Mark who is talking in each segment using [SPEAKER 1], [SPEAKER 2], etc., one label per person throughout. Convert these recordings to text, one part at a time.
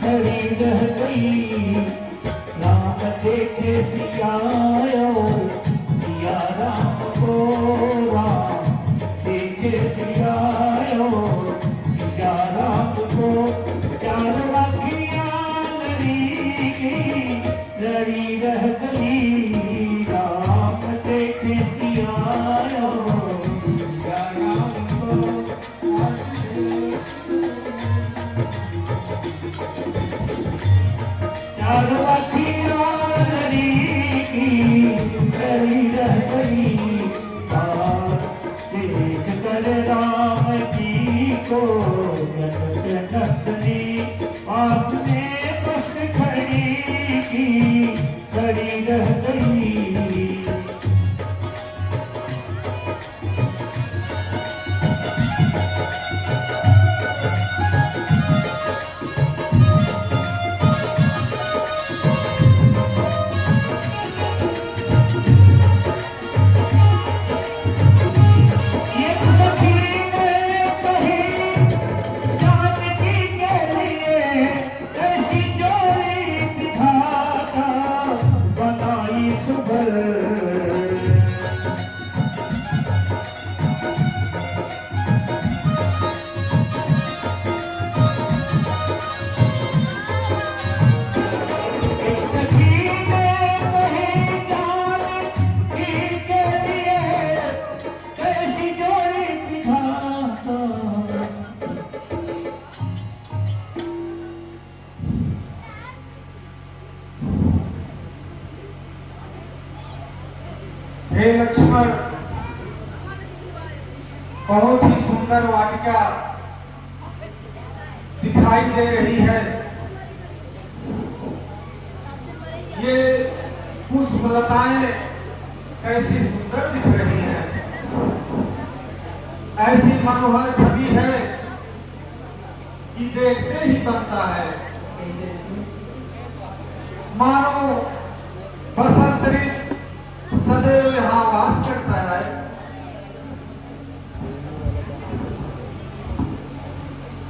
[SPEAKER 1] हरी रह गई। राम देखे सियायो सिया राम को, राम देखे सियायो सिया राम को। चार आँखियाँ लड़ी रह गई। राम देखे सियायो सिया राम को। चार आँखियाँ लड़ी रह गई। देख कर राम जी को जनक नंदनी आपने बस खड़ी रह गई।
[SPEAKER 2] हे लक्ष्मण, बहुत ही सुंदर वाटिका दिखाई दे रही है। ये पुष्पलताएं कैसी सुंदर दिख रही हैं। ऐसी मनोहर छवि है कि देखते ही बनता है मानो बसंत ऋतु सदैव यहाँ वास करता है।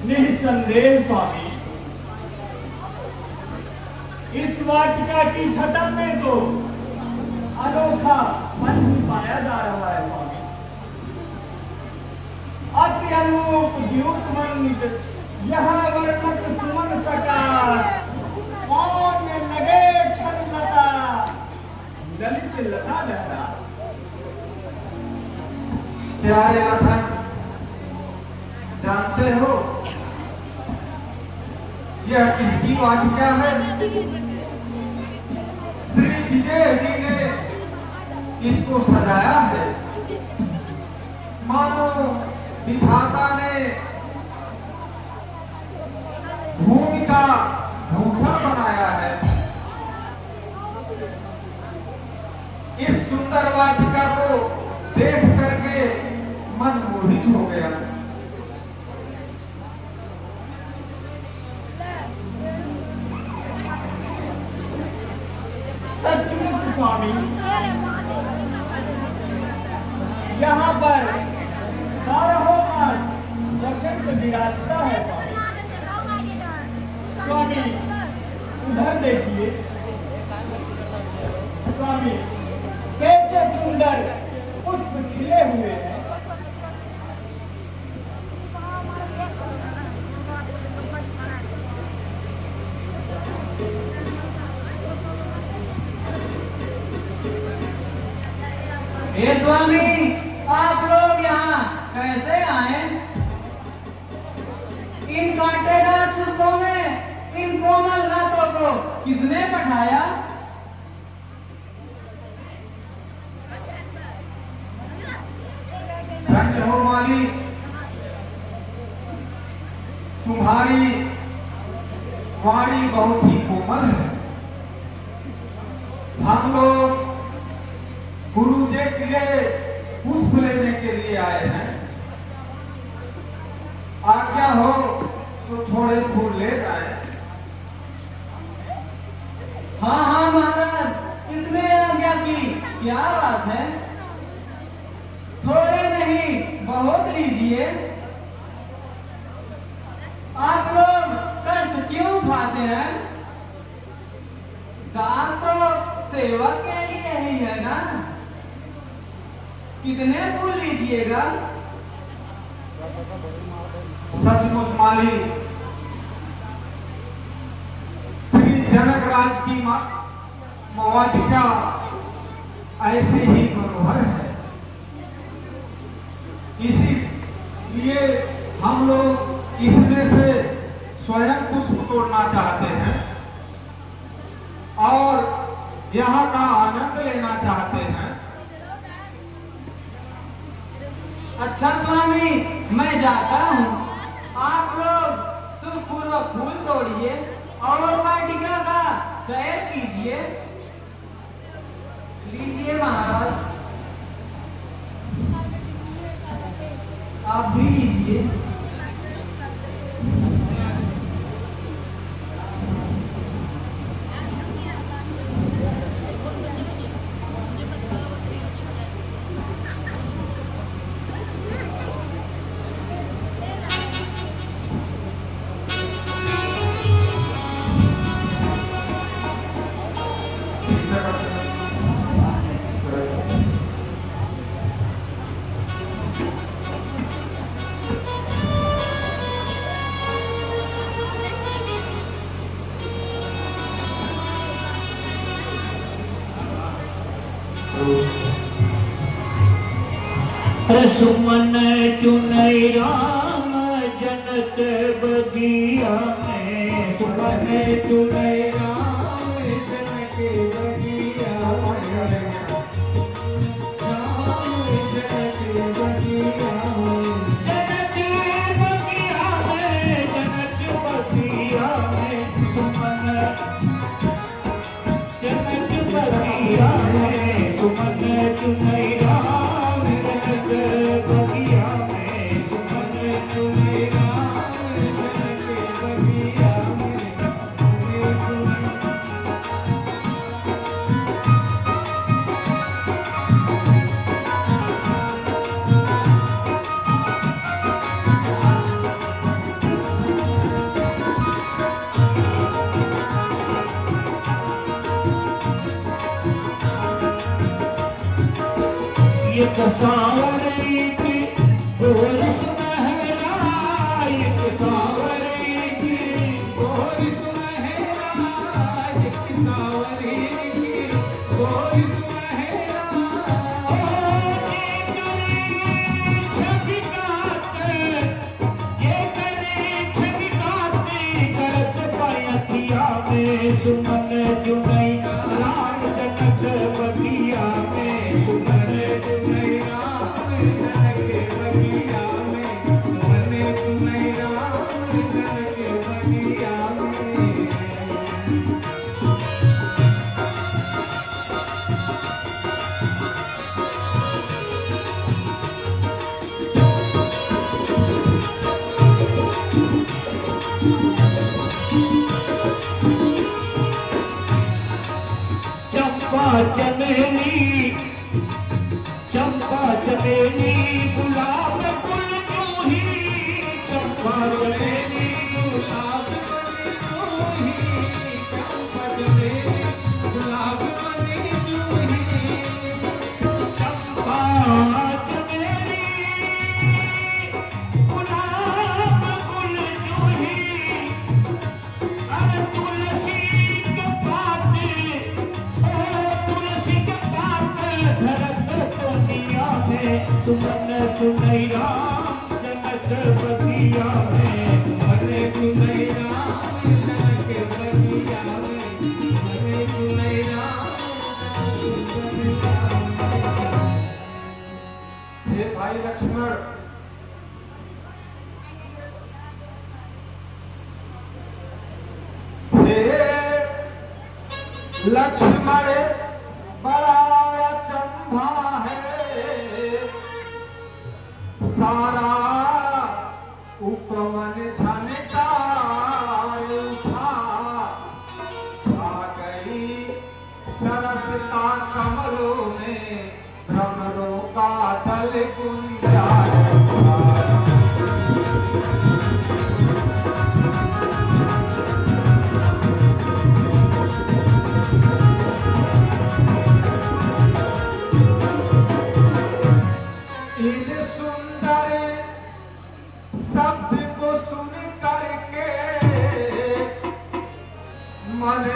[SPEAKER 1] निसंदेह स्वामी, इस वाटिका की छटा में तो अनोखा मन पाया जा रहा है स्वामी। अति अनूप द्युतमंत यहाँ वर्णक सुमन सका। कौन में लगे छलता ललित लता लहरा।
[SPEAKER 2] प्यारे लखन, जानते हो यह किसकी वाटिका है? श्री विजय जी ने इसको सजाया है। मानो विधाता ने भूमि का भूषण बनाया है। इस सुंदर वाटिका को देख करके मन मोहित हो गया।
[SPEAKER 1] सचमुच स्वामी, यहाँ पर बारहों मास वसंत विराजता है स्वामी। उधर देखिए स्वामी, कैसे सुंदर पुष्प खिले हुए हैं।
[SPEAKER 3] हे स्वामी, आप लोग यहाँ कैसे आए? इन कांटेदार पुष्पों में इन कोमल हाथों को किसने पठाया?
[SPEAKER 2] धन्य हो माली, तुम्हारी वाणी बहुत ही कोमल है। हम लोग गुरु जी के लिए पुष्प लेने के लिए आए हैं। आज्ञा हो तो थोड़े फूल ले जाएं।
[SPEAKER 3] हाँ हाँ महाराज, इसमें आज्ञा की क्या बात है? थोड़े नहीं बहुत लीजिए। आप लोग कष्ट क्यों हैं? दास तो सेवक के लिए ही है ना। कितने फूल लीजिएगा?
[SPEAKER 2] सचमुच माली, श्री जनकराज की वाटिका ऐसे ही मनोहर है। इसी लिए हम लोग इसमें से स्वयं पुष्प तोड़ना चाहते हैं और यहाँ का आनंद लेना चाहते हैं।
[SPEAKER 3] अच्छा स्वामी, मैं जाता हूँ। आप लोग सुखपूर्वक फूल तोड़िए और वाटिका का सैर कीजिए। लीजिए महाराज, आप भी लीजिए।
[SPEAKER 1] सुमन चुनई राम जनक बगिया में, सुमन चुनई राम जनक बगिया में, राम जनक बगिया में, जनक बगिया में, जनक बगिया में, सुमन जनक बगिया में, सुमन चुनई राम जनक बगिया में, सुमन चुनई राम जनक बगिया में, ये कसावरी की गोर सुनहरा, ये कसावरी की गोर सुनहरा, ये कसावरी की गोर सुनहरा, ओ ये करी छबिकाते करत पायखिया में, सुमन चुनई राम जनक बगिया में, सुमन चुनई राम जनक बगिया में, सुमन चुनई राम जनक बगिया में। चंपा चमेली, चंपा चमेली, गुलाब फूल जूही, चंपा चमेली, गुलाब फूल जूही, चंपा चमेली, गुलाब फूल जूही, चंपा चमेली, गुलाब फूल जूही, अरे तुलसी के पाते, तुलसी के पात धरत दुनिया में, सुमन चुनई राम जनक बगिया में, सुमन चुनई राम जनक बगिया में, सुमन चुनई राम जनक बगिया में।
[SPEAKER 2] हे भाई लक्ष्मण, हे लक्ष्मण, बड़ा अचंभा है, सारा उपवन झनकार उठा, छा गई सरसता कमलों में, भ्रमरों का दल गुंजार उठा।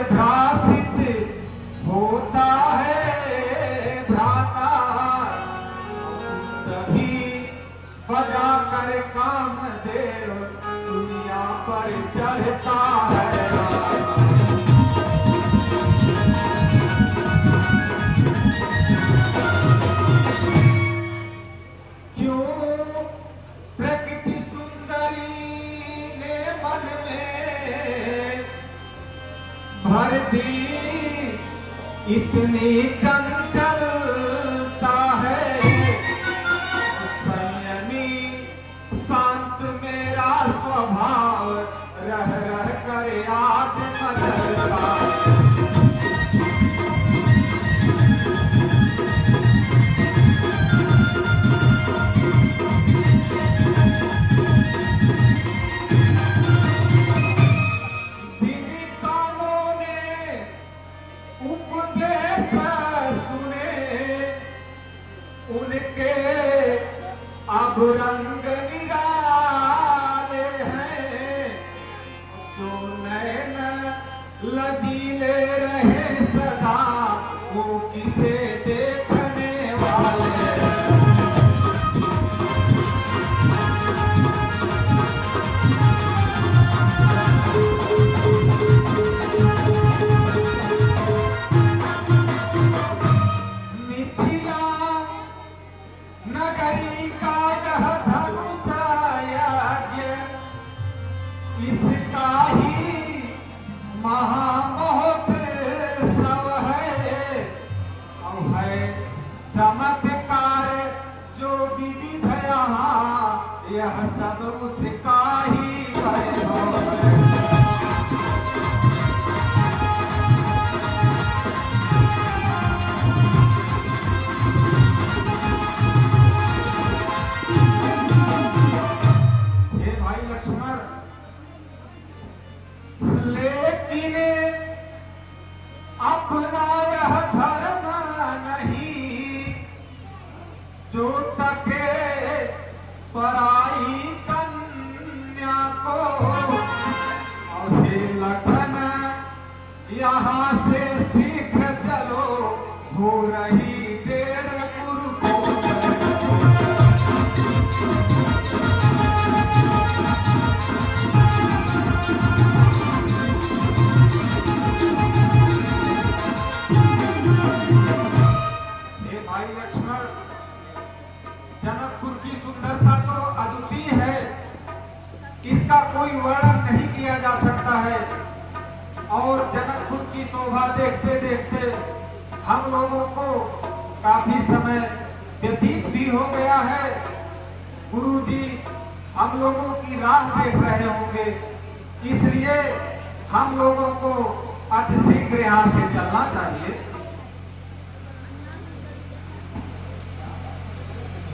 [SPEAKER 2] परिभ्रासित होता है भ्राता, तभी बजा कर कामदेव दुनिया पर चढ़ता है। क्यों प्रकृति सुंदरी ने मन में भर दी इतनी चंचलता है। संयमी शांत मेरा स्वभाव रह रह कर आज मचलता। उनके अब रंग निराले हैं, जो नैन लजीले रहे सदा वो किसे देखने वाले। नगरी का यह धनुष यज्ञ इसका ही महामहोत्सव है। अब है चमत्कार जो विविध यहाँ, यह सब उसका ही वैभव है। लेकिन अपना यह धर्म नहीं, जो तके पराई कन्या को। और हे लखन यहाँ से शीघ्र चलो, हो रही देर गुरु को। जनकपुर की सुंदरता तो अद्वितीय है, इसका कोई वर्णन नहीं किया जा सकता है। और जनकपुर की शोभा देखते देखते हम लोगों को काफी समय व्यतीत भी हो गया है। गुरुजी हम लोगों की राह देख रहे होंगे, इसलिए हम लोगों को अतिशीघ्र यहाँ से चलना चाहिए।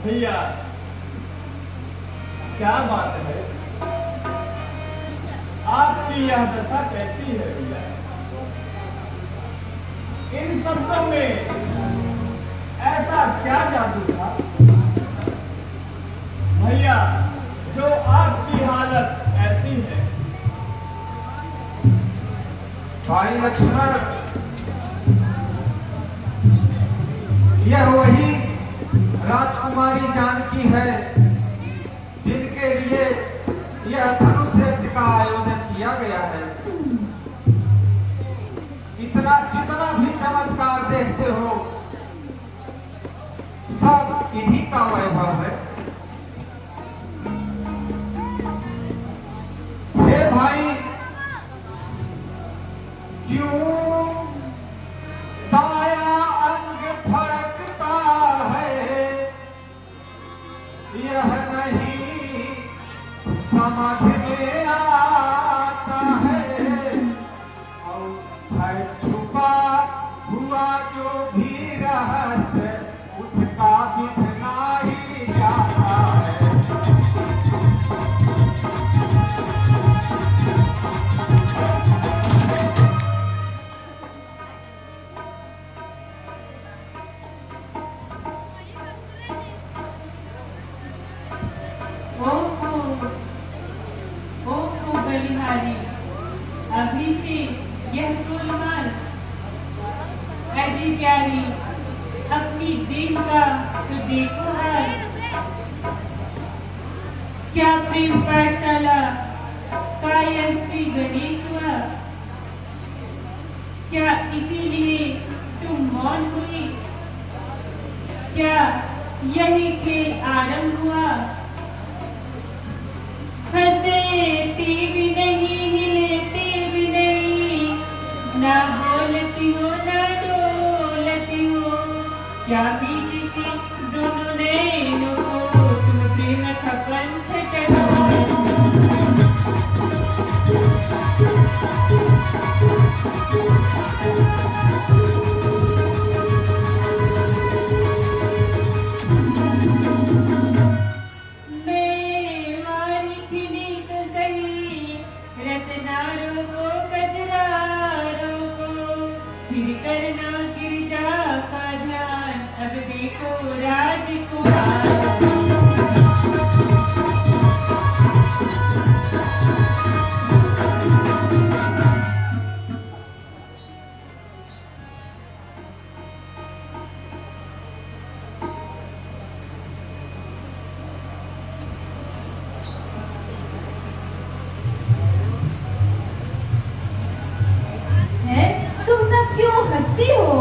[SPEAKER 1] भैया क्या बात है, आपकी यह दशा कैसी है भैया? इन शब्दों में ऐसा क्या जादू था भैया जो आपकी हालत ऐसी है?
[SPEAKER 2] भाई लक्ष्मण, यह वही राजकुमारी जानकी है जिनके लिए यह धनुष यज्ञ का आयोजन किया गया है। इतना जितना भी चमत्कार देखते हो सब इन्हीं का वैभव है। हे भाई, क्यों दाया अंग फड़कता है, यह नहीं समझ में आता है। और है छुपा हुआ जो भी रहस्य, उसका विधना ही जाता है।
[SPEAKER 4] बलिहारी, अभी से यह गोलमाल अजी प्यारी अपनी देह का तो देखो हाल। क्या प्रेम पाठशाला कायल श्री गणेश हुआ? क्या इसीलिए तुम मौन हुई? क्या यही खेल आरंभ हुआ? हंसती भी नहीं, हिलती भी नहीं, ना बोलती हो ना डोलती हो। क्या बीजती दोनों नैनों को तुम प्रेम का पंथ टटोल।
[SPEAKER 5] हंसती हो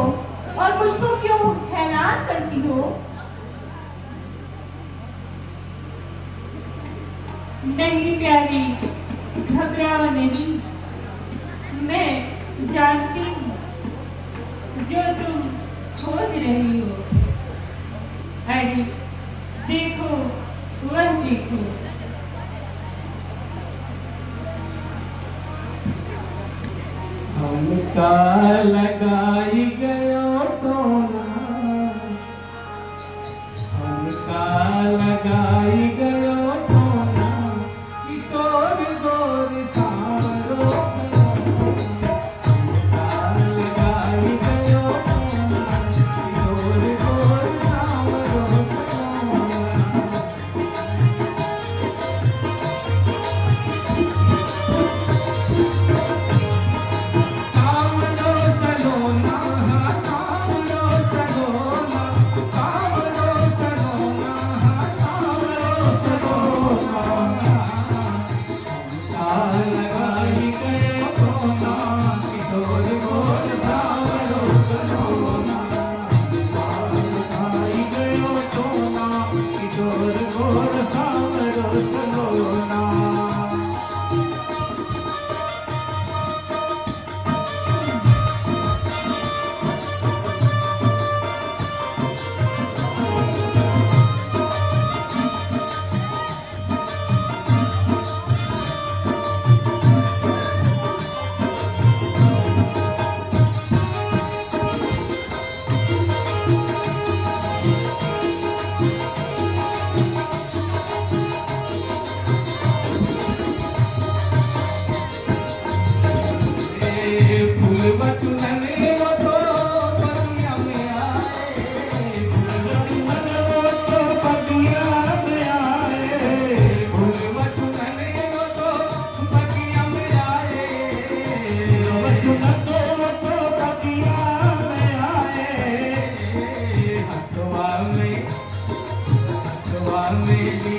[SPEAKER 5] और मुझको क्यों हैरान करती हो?
[SPEAKER 4] नहीं प्यारी, घबराओ नहीं, मैं जानती हूँ जो तुम खोज रही हो। अरे देखो, वह देखो।
[SPEAKER 1] हमका लगाई गयो टोना, हमका लगाई गयो टोना, किशोर गोर सावरो हमका लगाई गयो टोना, किशोर गोर सावरो
[SPEAKER 6] में